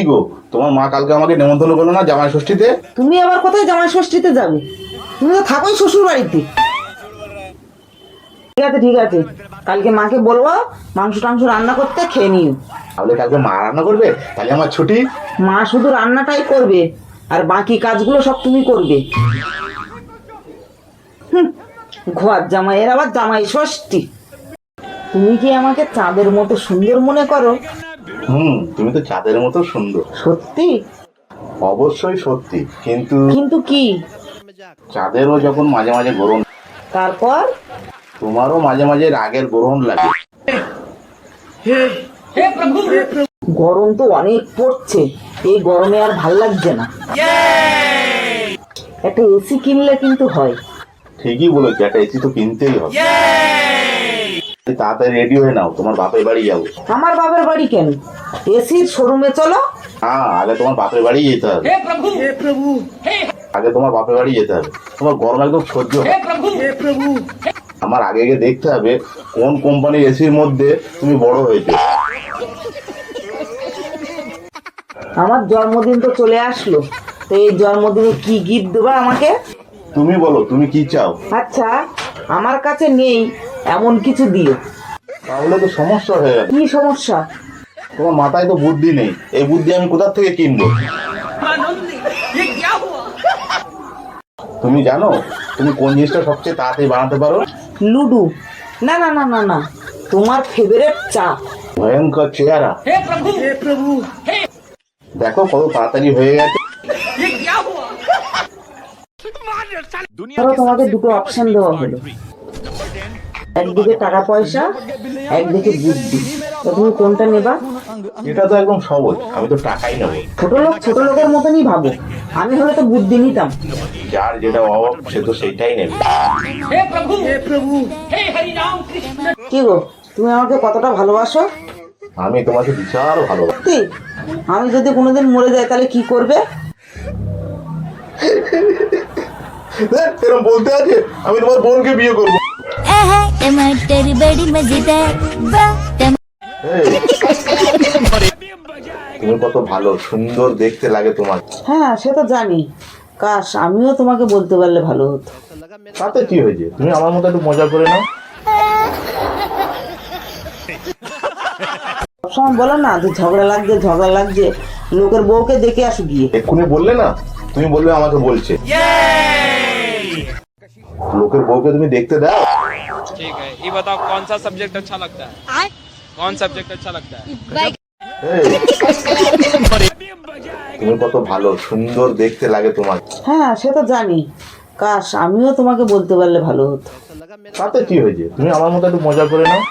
গো, তোমার মা কালকে আমাকে নেমন্তন্ন করলো না জামাই ষষ্ঠীতে? তুমি আবার কোথায় জামাই ষষ্ঠীতে যাবে? তুমি তো থাকোই শ্বশুর বাড়িতে। ঠিক আছে ঠিক আছে, কালকে মাকে বলবো মাংস টাংস রান্না করতে, খেয়ে নিও। তাহলে কালকে মা রান্না করবে, তাহলে আমার ছুটি। মা শুধু রান্নাটাই করবে আর বাকি কাজগুলো সব তুমি করবে। ঘর জামাইয়ের আবার জামাই ষষ্ঠী। তুমি কি আমাকে চাঁদের মতো সুন্দর মনে করো? তুমি তো চাঁদের মতো সুন্দর। সত্যি? অবশ্যই সত্যি, কিন্তু কিন্তু কি? চাঁদেরও যখন মাঝে মাঝে গরম, তারপর? তোমারও মাঝে মাঝে রাগের গ্রহণ লাগে। গরম তো অনেক পড়ছে, এই গরমে আর ভাল লাগছে না। একটা এসি কিনলে কিন্তু হয়। ঠিকই বলেছি, একটা এসি তো কিনতেই হবে। তাড়াতাড়ি রেডি হয়ে নাও, তোমার বাপের বাড়ি যাবো। আমার বাবার বাড়ি কেন? এসির শোরুমে চলো। হ্যাঁ, আগে তোমার বাপের বাড়ি যেতে হবে। আগে তোমার বাপের বাড়ি যেতে হবে, তোমার গরম একদম সহ্য হয়। আমার আগে গিয়ে দেখতে হবে কোন কোম্পানির এসির মধ্যে তুমি বড় হয়েছে। আমার জন্মদিন তো চলে আসলো, তো এই জন্মদিনে কি গিফট দেবা আমাকে? তুমি বলো, তুমি কি চাও? আচ্ছা, আমার কাছে নেই এমন কিছু দিও। তাহলে তো সমস্যা হয়ে গেল। কি সমস্যা? তোমার মাথায় তো বুদ্ধি নেই, এই বুদ্ধি আমি কোথা থেকে কিনবো? তুমি জানো তুমি কোন জিনিসটা সবচেয়ে তাড়াতাড়ি বানাতে পারো? লুডু। না না না না না, তোমার ফেভারিট চা। ভয়ঙ্কর চেহারা, দেখো কত তাড়াতাড়ি হয়ে গেছে। ধরো তোমাকে দুটো অপশন দেওয়া হলো, একদিকে টাকা পয়সা, একদিকে বুদ্ধি, তো তুমি কোনটা নেবা? এটা তো একদম সহজ, আমি তো টাকাই নেবো। ছোট লোকের মতনই ভাবো, আমি হলে তো বুদ্ধি নিতাম। যার যেটা অভাব সে তো সেইটাই নেবে। কি গো, তুমি আমাকে কতটা ভালোবাসো? আমি তোমাকে বিশাল ভালোবাসি। সত্যি? আমি যদি কোনোদিন মরে যাই তাহলে কি করবে? এরকম বলতে আছে, আমি তোমার বোনকে বিয়ে করবো। टमाटर बड़ी मजेदार এই, তুমি কত ভালো সুন্দর দেখতে লাগে তোমার। হ্যাঁ, সে তো জানি। কাশ আমিও তোমাকে বলতে পারলে ভালো হতো। তাতে কি হয়েছে, তুমি আমার মতো একটু মজা করে নাও। সবসময় বলো না যে ঝগড়া লাগছে, লোকের বউকে দেখে আসো গিয়ে। এক্ষুনি বললে না, তুমি বললে আমাকে বলছে। লোকের বউকে তুমি দেখতে দাও? ठीक है, ये बताओ कौन सा सब्जेक्ट अच्छा लगता है? कौन सब्जेक्ट अच्छा लगता है? এই, তুমি কত ভালো সুন্দর দেখতে লাগে তোমার। হ্যাঁ, সে তো জানি। কাশ আমিও তোমাকে বলতে পারলে ভালো হতো। তাতে কি হয়েছে, তুমি আমার মতো একটু মজা করে নাও।